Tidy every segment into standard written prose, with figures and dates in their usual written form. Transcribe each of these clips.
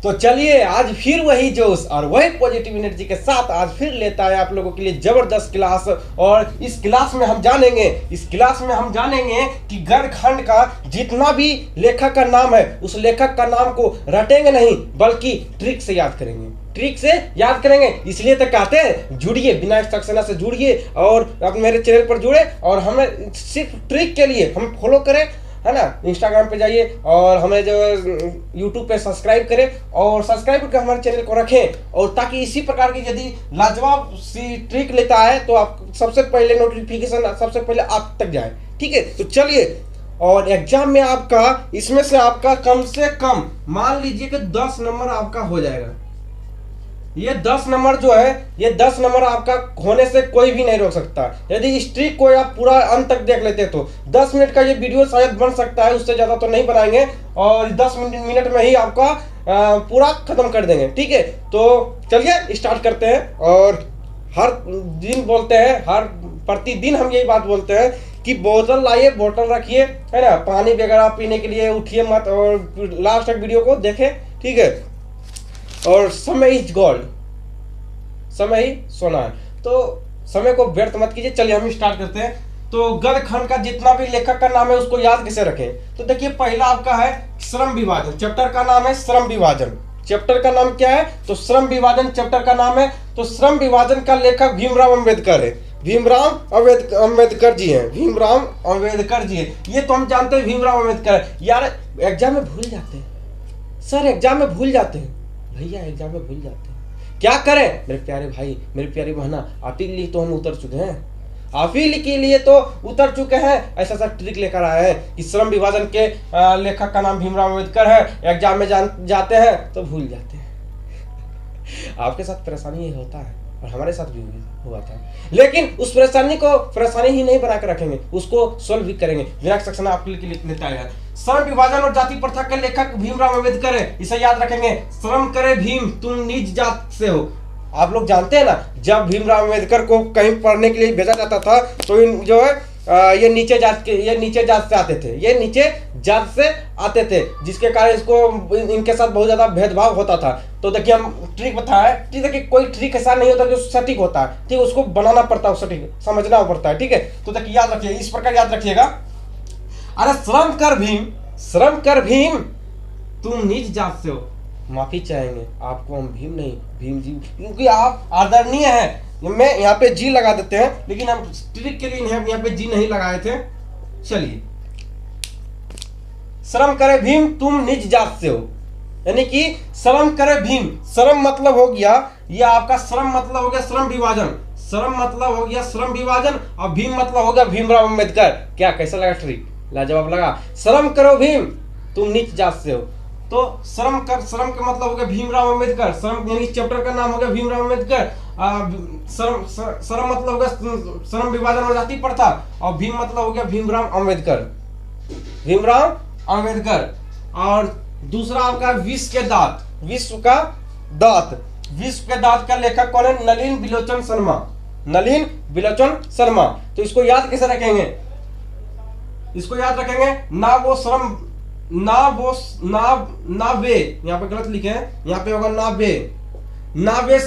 तो चलिए आज फिर वही जोश और वही पॉजिटिव एनर्जी के साथ आज फिर लेता है आप लोगों के लिए जबरदस्त क्लास। और इस क्लास में हम जानेंगे कि गणखंड का जितना भी लेखक का नाम है उस लेखक का नाम को रटेंगे नहीं बल्कि ट्रिक से याद करेंगे। इसलिए तो कहते हैं जुड़िए, विनायक सक्सेना से जुड़िए और अब मेरे चैनल पर जुड़े और हमें सिर्फ ट्रिक के लिए हम फॉलो करें, है ना। इंस्टाग्राम पे जाइए और हमें जो यूट्यूब पे सब्सक्राइब करें और सब्सक्राइब करके हमारे चैनल को रखें और ताकि इसी प्रकार की यदि लाजवाब सी ट्रिक लेता है तो आप सबसे पहले नोटिफिकेशन सबसे पहले आप तक जाए, ठीक है। तो चलिए, और एग्जाम में आपका इसमें से आपका कम से कम मान लीजिए कि 10 नंबर आपका हो जाएगा। ये 10 नंबर जो है, ये 10 नंबर आपका होने से कोई भी नहीं रोक सकता। यदि इस ट्रिक को आप पूरा अंत तक देख लेते तो 10 मिनट का ये वीडियो शायद बन सकता है, उससे ज़्यादा तो नहीं बनाएंगे और 10 मिनट में ही आपका पूरा खत्म कर देंगे, ठीक है। तो चलिए स्टार्ट करते हैं। और हर दिन बोलते हैं, हर प्रतिदिन हम यही बात बोलते हैं कि बोतल लाइए, बोतल रखिए, है ना, पानी वगैरह पीने के लिए उठिए मत और लास्ट तक वीडियो को देखें, ठीक है। और समय इज गोल्ड, समय ही सोना है, तो समय को व्यर्थ मत कीजिए। चलिए हम स्टार्ट करते हैं। तो गणखंड का जितना भी लेखक का नाम है उसको याद कैसे रखें। तो देखिए पहला आपका है श्रम विभाजन, चैप्टर का नाम है श्रम विभाजन। चैप्टर का नाम क्या है? तो श्रम विभाजन चैप्टर का नाम है। तो श्रम विभाजन का लेखक भीमराव अंबेडकर है, भीमराव अंबेडकर जी हैं, भीमराव अंबेडकर जी हैं। ये तो हम जानते हैं भीमराव अंबेडकर। यार एग्जाम में भूल जाते हैं सर, एग्जाम में भूल जाते हैं भैया, एग्जाम में भूल जाते हैं। क्या करें मेरे प्यारे भाई, मेरी प्यारी बहना, आप ही के लिए तो हम उतर चुके हैं, आप ही के लिए तो उतर चुके हैं। ऐसा सा ट्रिक लेकर आए हैं कि श्रम विभाजन के लेखक का नाम भीमराव अंबेडकर है, एग्जाम में जाते हैं तो भूल जाते हैं। आपके साथ परेशानी ये होता है और हमारे साथ भी हुआ था, लेकिन उस परेशानी को परेशानी ही नहीं बना कर रखेंगे, उसको सोल्व भी करेंगे। विनायक सक्सेना आपके लिए लेता है। श्रम विभाजन और जाति प्रथा के लेखक भीमराव अंबेडकर है, इसे याद रखेंगे। श्रम करे भीम, तुम नीच जात से हो। आप लोग जानते हैं ना, जब भीमराव अंबेडकर को कहीं पढ़ने के लिए भेजा जाता था तो जो है ये नीचे जात से आते थे, ये नीचे जात से आते थे, जिसके कारण इसको इनके साथ बहुत ज्यादा भेदभाव होता था। तो देखिए हम ट्रिक बताया, ठीक है, कि कोई ट्रिक ऐसा नहीं होता जो सटीक होता है, ठीक है, उसको बनाना पड़ता है, सटीक समझना पड़ता है, ठीक है। तो देखिए याद रखिए, इस प्रकार याद रखिएगा। अरे श्रम कर भीम, तुम नीच जात से हो। माफी चाहेंगे आपको हम भीम नहीं, भीम जी, क्योंकि आप आदरणीय हैं। मैं यहाँ पे जी लगा देते हैं, लेकिन हम ट्रिक के लिए यहाँ पे जी नहीं लगाए थे। चलिए, श्रम करे भीम, तुम नीच जात से हो, यानी कि श्रम करे भीम, श्रम मतलब हो गया, ये आपका श्रम मतलब हो गया श्रम विभाजन, श्रम मतलब हो गया श्रम विभाजन और भीम मतलब हो गया भीमराव अंबेडकर। क्या कैसा लगा ट्रिक? लाजवाब लगा। श्रम करो भीम, तुम नीच जात से हो। तो श्रम का मतलब हो गया भीमराव अंबेडकर, श्रम यानी चैप्टर का नाम हो गया भीमराव अंबेडकर। श्रम मतलब हो गया श्रम विभाजन और जाति प्रथा और भीम मतलब हो गया भीमराव अंबेडकर, भीमराव अंबेडकर। और दूसरा आपका विश्व के दांत, विश्व के दांत का लेखक कौन है? नलिन बिलोचन शर्मा। तो इसको याद कैसे रखेंगे? इसको याद रखेंगे, ना वे, यहाँ पे गलत लिखे हैं, यहाँ पे होगा ना वे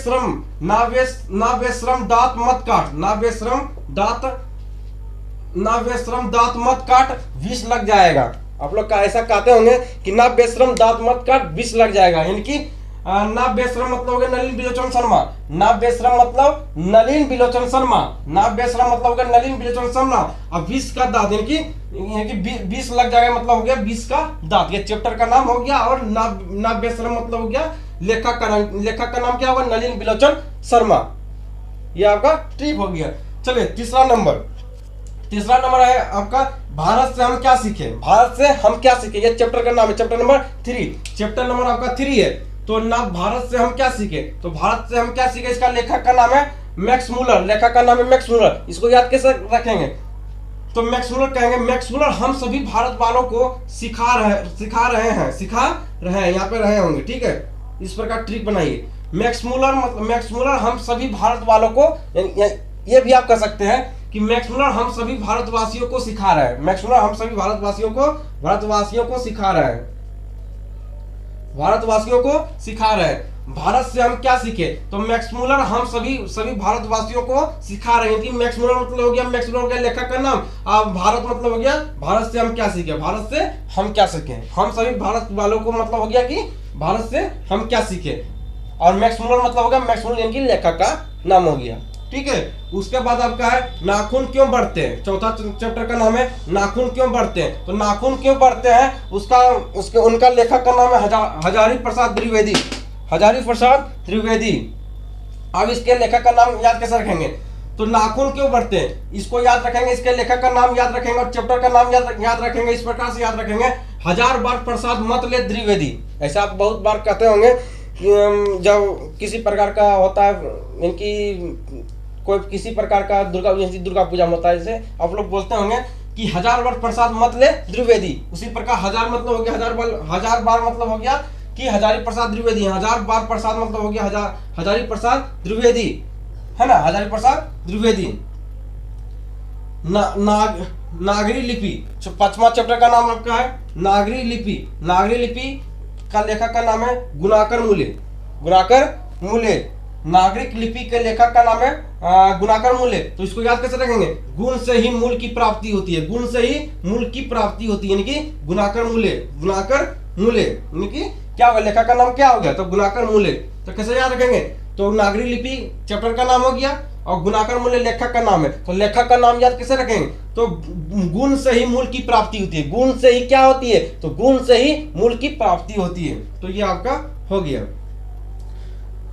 श्रम दांत मत काट, ना वे श्रम दांत मत काट, विष लग जाएगा। आप लोग का ऐसा कहते होंगे कि ना बेश्रम दांत मत काट, विष लग जाएगा, यानी कि ना बेश्रम मतलब हो गया नलिन बिलोचन शर्मा, ना बेश्रम मतलब नलिन बिलोचन शर्मा, ना बेश्रम मतलब हो गया नलिन बिलोचन शर्मा। अब विष का दांत यानी कि विष लग जाएगा मतलब हो गया विष का दांत। ये चैप्टर का नाम हो गया। और ना बेश्रम मतलब हो गया लेखक का नाम क्या होगा? नलिन बिलोचन शर्मा। ये आपका ट्रिक हो गया। चलिए तीसरा नंबर है आपका भारत से हम क्या सीखे। ये चैप्टर का नाम है, चैप्टर नंबर 3, चैप्टर नंबर आपका 3 है। तो ना भारत से हम क्या सीखे, तो भारत से हम क्या सीखे, इसका लेखक का नाम है मैक्स मूलर, इसको याद कैसे रखेंगे? तो मैक्स मूलर कहेंगे, मैक्स मूलर हम सभी भारत वालों को सिखा रहे हैं, यहाँ पे रहे होंगे, ठीक है। इस प्रकार ट्रिक बनाइए। मैक्स मूलर हम सभी भारत वालों को, ये भी आप कह सकते हैं कि मैक्स मूलर हम सभी भारतवासियों को सिखा रहा है, मैक्स मूलर हम सभी भारतवासियों को सिखा रहा है। भारतवासियों को सिखा रहे हैं। भारत से हम क्या सीखे, तो मैक्स मुलर हम सभी भारतवासियों को सिखा रहे हैं कि मैक्स मुलर मतलब हो गया, मैक्स मुलर हो गया लेखक का नाम। अब भारत मतलब हो गया, भारत से हम क्या सीखे, भारत से हम क्या सीखे, हम सभी भारत वालों को मतलब हो गया कि भारत से हम क्या सीखे। और मैक्स मुलर मतलब हो गया, मैक्स मुलर यानी कि लेखक का नाम हो गया। ठीक है, उसके बाद आपका है नाखून क्यों बढ़ते हैं, चौथा चैप्टर का नाम है नाखून क्यों बढ़ते हैं। तो नाखून क्यों बढ़ते हैं उनका लेखक का नाम है हजारी प्रसाद द्विवेदी, हजारी प्रसाद द्विवेदी। अब इसके लेखक का नाम याद कैसे रखेंगे, तो नाखून क्यों बढ़ते हैं इसको याद रखेंगे, इसके लेखक का नाम याद रखेंगे और चैप्टर का नाम याद रखेंगे। इस प्रकार से याद रखेंगे, 1000 बार प्रसाद मत ले द्विवेदी। ऐसा आप बहुत बार कहते होंगे कि जब किसी प्रकार का होता है, इनकी कोई किसी प्रकार का दुर्गा पूजा में होता है, जैसे आप लोग बोलते होंगे कि 1000 बार प्रसाद मत ले द्विवेदी। उसी प्रकार 1000 मतलब हो गया 1000 बार मतलब हो गया कि हजारी प्रसाद द्विवेदी, 1000 बार प्रसाद मतलब हो गया हजारी प्रसाद द्विवेदी, है ना, हजारी प्रसाद द्विवेदी। नागरी लिपि, 5वां चैप्टर का नाम आपका है नागरी लिपि। नागरी लिपि का लेखक का नाम है गुणाकर मूले, गुणाकर मूले। नागरिक लिपि के लेखक का नाम है गुणाकर मूले। तो इसको याद कैसे रखेंगे, गुण से ही मूल की प्राप्ति होती है, गुण से ही मूल की प्राप्ति होती है, यानी कि गुणाकर मूले, गुणाकर मूले यानी कि क्या होगा, लेखक का नाम क्या हो गया, तो गुणाकर मूले। तो कैसे याद रखेंगे, तो नागरी लिपि चैप्टर का नाम हो गया और गुणाकर मूले लेखक का नाम है। तो लेखक का नाम याद कैसे रखेंगे, तो गुण से ही मूल की प्राप्ति होती है, गुण से ही क्या होती है, तो गुण से ही मूल की प्राप्ति होती है। तो ये आपका हो गया।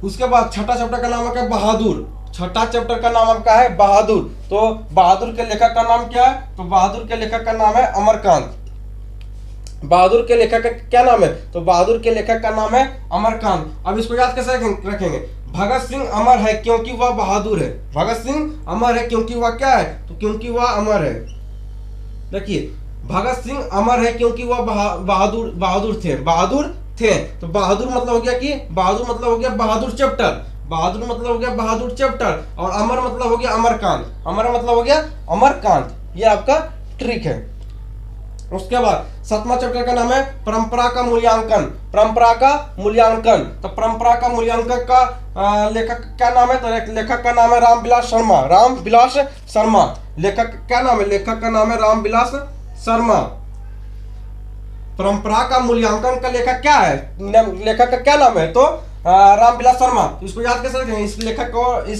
उसके बाद छठा चैप्टर का नाम है बहादुर, छठा चैप्टर का नाम आपका है बहादुर। तो बहादुर के लेखक का नाम क्या है, तो बहादुर के लेखक का नाम है अमरकांत। बहादुर के लेखक का क्या नाम है, तो बहादुर के लेखक का नाम है अमरकांत। अब इसको याद कैसे रखेंगे, भगत सिंह अमर है क्योंकि वह बहादुर है, भगत सिंह अमर है क्योंकि वह क्या है, तो क्योंकि वह अमर है। देखिए, भगत सिंह अमर है क्योंकि वह बहादुर थे, बहादुर थे। तो बहादुर मतलब हो गया कि बहादुर मतलब हो गया बहादुर चैप्टर, बहादुर मतलब हो गया बहादुर चैप्टर, और अमर मतलब हो गया अमरकांत, अमर मतलब हो गया अमरकांत। ये आपका ट्रिक है। उसके बाद 7वां चैप्टर का नाम है परंपरा का मूल्यांकन, परंपरा का मूल्यांकन। तो परंपरा का मूल्यांकन का लेखक क्या नाम है, तो लेखक का नाम है रामविलास शर्मा, रामविलास शर्मा। लेखक क्या नाम है, लेखक का नाम है रामविलास शर्मा। परंपरा का मूल्यांकन का लेखक क्या है, लेखक का क्या नाम है, तो रामविलास शर्मा। इसको याद कैसे रखेंगे, इस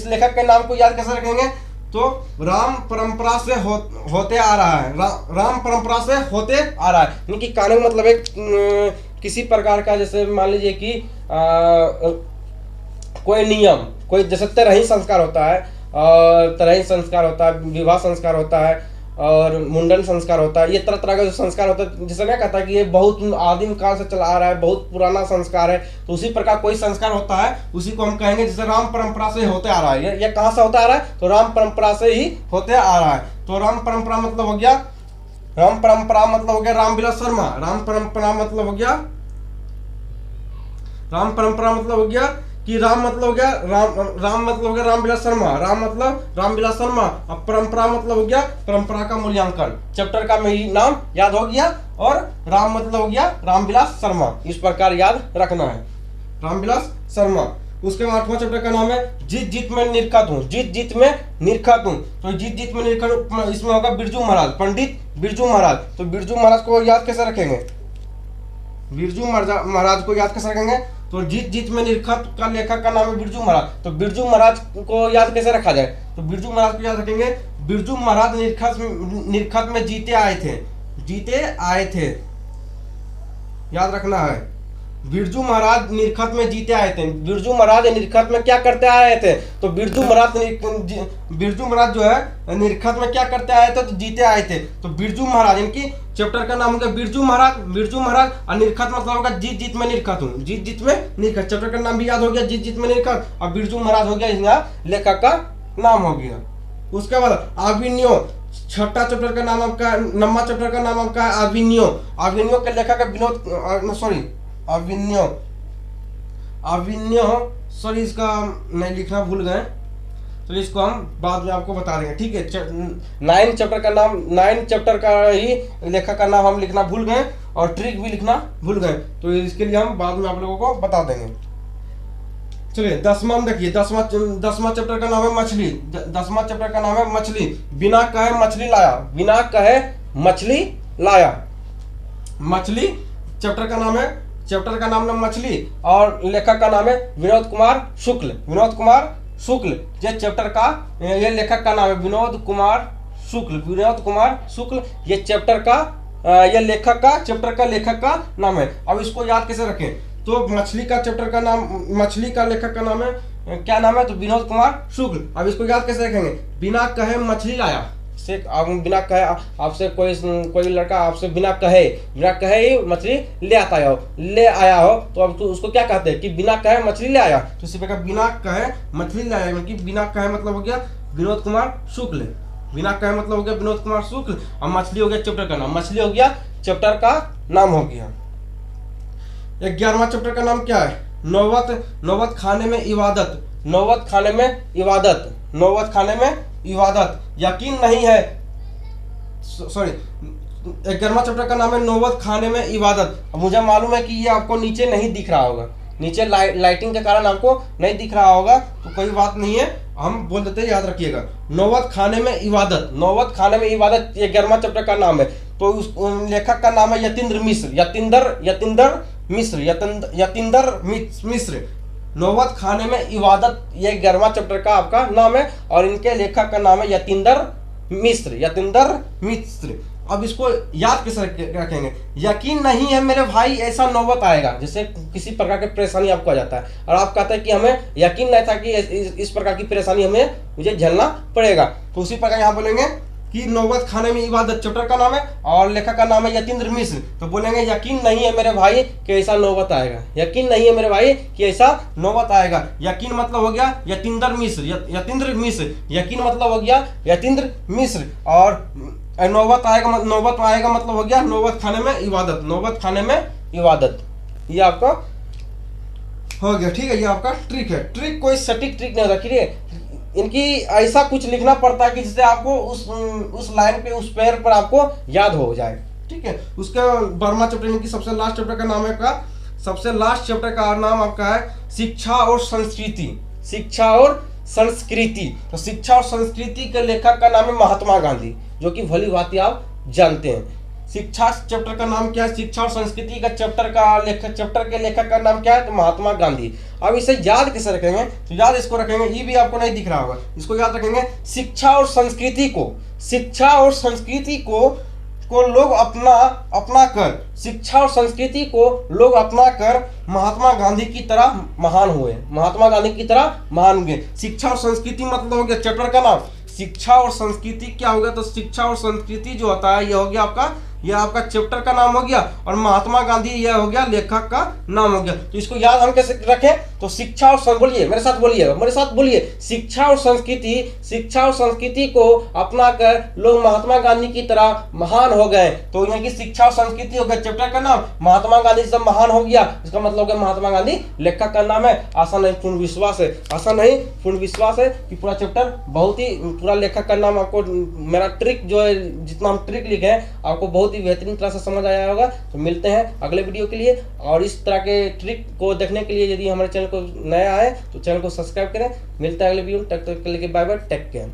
लेखक के नाम को याद कैसे रखेंगे, तो राम परंपरा से होते आ रहा है, राम परंपरा से होते आ रहा है, यानी कि कानून मतलब एक किसी प्रकार का, जैसे मान लीजिए कि कोई नियम, कोई जैसे तरही संस्कार होता है, और तरही संस्कार होता है, विवाह संस्कार होता है और मुंडन संस्कार होता है। ये तरह तरह का जो संस्कार होता है, जैसे मैं कहता है कि ये बहुत आदिम काल से चला आ रहा है, बहुत पुराना संस्कार है। तो उसी प्रकार कोई संस्कार होता है, उसी को हम कहेंगे जैसे राम परंपरा से होते आ रहा है। ये कहाँ से होता आ रहा है, तो राम परंपरा से ही होते आ रहा है। तो राम परंपरा मतलब हो गया, राम परंपरा मतलब हो गया रामविलास शर्मा, राम परंपरा मतलब हो गया, राम परंपरा मतलब हो गया कि राम मतलब हो गया राम मतलब हो गया रामविलास शर्मा, राम मतलब रामविलास शर्मा। अब परंपरा मतलब हो गया परंपरा का मूल्यांकन। चैप्टर का मेरी नाम याद हो गया और राम मतलब हो गया रामविलास शर्मा। इस प्रकार याद रखना है, रामविलास शर्मा। उसके बाद 8वां चैप्टर का नाम है जीत जीत में निरखत हूँ, जीत जीत में निरखत हूँ। तो जीत जीत में निरखत, इसमें होगा बिरजू महाराज, पंडित बिरजू महाराज। तो बिरजू महाराज को याद कैसे रखेंगे, बिरजू महाराज को याद कैसे रखेंगे, तो जीत जीत में निरखत का लेखक का नाम है बिरजू महाराज। तो बिरजू महाराज को याद कैसे रखा जाए, तो बिरजू महाराज को याद रखेंगे, बिरजू महाराज निरखत में जीते आए थे, जीते आए थे, याद रखना है। बिरजू महाराज निरखत में जीते आए थे। बिरजू महाराज निरखत में क्या करते आए थे, तो बिरजू महाराज जो है निरखत में क्या करते आए थे, तो जीते आए थे। तो बिरजू महाराज, इनकी चैप्टर का नाम होगा बिरजू महाराज, बिरजू महाराज। और निरखत मतलब होगा जीत जीत में निरखत हूँ, जीत जीत में निरखत। चैप्टर का नाम भी याद हो गया, जीत जीत में निरखत। और बिरजू महाराज हो गया, यहाँ लेखक का नाम हो गया। उसके बाद अभिनयो, छठा चैप्टर का नाम आपका, 9वां चैप्टर का नाम आपका है अभिनयो। अभिनयो के लेखक है विनोद, अभिनयो सॉरी इसका नहीं लिखना भूल गए, तो इसको हम बाद में आपको बता देंगे, ठीक है। 9 चैप्टर का नाम, 9 चैप्टर का ही लेखक का नाम हम लिखना भूल गए। और ट्रिक भी लिखना भूल गए, तो इसके लिए हम बाद में आप लोगों को बता देंगे। चलिए 10वां देखिए, 10वां चैप्टर का नाम है मछली। 10वां चैप्टर का नाम है मछली। बिना कहे मछली लाया, बिना कहे मछली लाया। मछली चैप्टर का नाम है, चैप्टर का नाम है मछली और लेखक का नाम है विनोद कुमार शुक्ल। विनोद कुमार शुक्ल ये चैप्टर का, ये लेखक का नाम है विनोद कुमार शुक्ल। विनोद कुमार शुक्ल ये चैप्टर का, ये लेखक का, चैप्टर का लेखक का नाम है। अब इसको याद कैसे रखें, तो मछली का चैप्टर का नाम, मछली का लेखक का नाम है, क्या नाम है, तो विनोद कुमार शुक्ल। अब इसको याद कैसे रखेंगे, बिना कहे मछली लाया से, बिना कहे आपसे कोई लड़का आपसे बिना कहे ही मछली ले आया हो, तो अब तो उसको क्या कहते हैं कि बिना कहे मछली ले आया। तो इसी प्रकार बिना कहे मछली ले आया, मतलब बिना कहे मतलब हो गया विनोद कुमार शुक्ल। बिना कहे मतलब हो गया विनोद कुमार शुक्ल और मछली हो गया चैप्टर का नाम, मछली हो गया चैप्टर का नाम हो गया। 11वां चैप्टर का नाम क्या है, नौबत खाने में इबादत। नौबत खाने में इबादत, नौबत खाने में इबादत। यकीन नहीं है, सॉरी, 11वां चैप्टर का नाम है नौबत खाने में इबादत। अब मुझे मालूम है कि ये आपको नीचे नहीं दिख रहा होगा, नीचे लाइटिंग के कारण आपको नहीं दिख रहा होगा, तो कोई बात नहीं है, हम बोल देते हैं, याद रखिएगा। नौबत खाने में इबादत, नौबत खाने में इबादत ये 11वां चैप्टर का नाम है। तो उस लेखक का नाम है यतीन्द्र मिश्र। यतीन्द्र मिश्र। नौबत खाने में इबादत ये 11वां चैप्टर का आपका नाम है और इनके लेखक का नाम है यतीन्द्र मिश्र। अब इसको याद कैसे रखेंगे, यकीन नहीं है मेरे भाई ऐसा नौबत आएगा। जैसे किसी प्रकार की परेशानी आपको आ जाता है और आप कहते हैं कि हमें यकीन नहीं था कि इस प्रकार की परेशानी मुझे झेलना पड़ेगा, तो उसी प्रकार यहाँ बोलेंगे कि नौबत खाने में इबादत चैप्टर का नाम है और लेखक का नाम है यतीन्द्र मिश्र। तो बोलेंगे यकीन नहीं है मेरे भाई कि ऐसा नौबत आएगा, यकीन नहीं है मेरे भाई कि ऐसा नौबत आएगा। यकीन मतलब हो गया यतीन्द्र मिश्र, यतीन्द्र मिश्र। यकीन मतलब हो गया यतीन्द्र मिश्र और नौबत आएगा मतलब हो गया नौबत खाने में इबादत, नौबत खाने में इबादत। ये आपका हो गया, ठीक है। ये आपका ट्रिक है। ट्रिक कोई सटीक ट्रिक नहीं होता, ठीक, इनकी ऐसा कुछ लिखना पड़ता है कि जिससे आपको उस लाइन पे, उस पैर पर आपको याद हो जाए, ठीक है। उसका 12वां चैप्टर इनकी सबसे लास्ट चैप्टर का नाम है सबसे लास्ट चैप्टर का नाम आपका है शिक्षा और संस्कृति। शिक्षा और संस्कृति। तो शिक्षा और संस्कृति के लेखक का नाम है महात्मा गांधी, जो कि भली भांति आप जानते हैं। शिक्षा चैप्टर का नाम क्या है, शिक्षा और संस्कृति का चैप्टर के लेखक का नाम क्या है, तो महात्मा गांधी। अब इसे याद कैसे रखेंगे, तो याद इसको रखेंगे, ये भी आपको नहीं दिख रहा होगा, इसको याद रखेंगे। शिक्षा और संस्कृति को लोग अपना कर, शिक्षा और संस्कृति को लोग अपना कर महात्मा गांधी की तरह महान हुए, महात्मा गांधी की तरह महान हुए। शिक्षा और संस्कृति मतलब हो गया चैप्टर का नाम। शिक्षा और संस्कृति क्या हो गया, तो शिक्षा और संस्कृति जो होता है, यह हो गया आपका, यह आपका चैप्टर का नाम हो गया और महात्मा गांधी यह हो गया लेखक का नाम हो गया। तो इसको याद हम कैसे रखें, तो शिक्षा और बोलिए मेरे साथ बोलिए, शिक्षा और संस्कृति को अपना कर लोग महात्मा गांधी की तरह महान हो गए। तो यहाँ की शिक्षा और संस्कृति हो गया चैप्टर का नाम, महात्मा गांधी सब महान हो गया, इसका मतलब हो गया महात्मा गांधी लेखक का नाम है। आशा नहीं पूर्ण विश्वास है कि पूरा चैप्टर बहुत ही, पूरा लेखक का नाम आपको, मेरा ट्रिक जो है, जितना हम ट्रिक लिखे हैं आपको बहुत ही बेहतरीन तरह से समझ आया होगा। तो मिलते हैं अगले वीडियो के लिए, और इस तरह के ट्रिक को देखने के लिए यदि हमारे चैनल को नया है तो चैनल को सब्सक्राइब करें। मिलता है अगले वीडियो, तब तक के लिए बाय बाय, टेक केयर।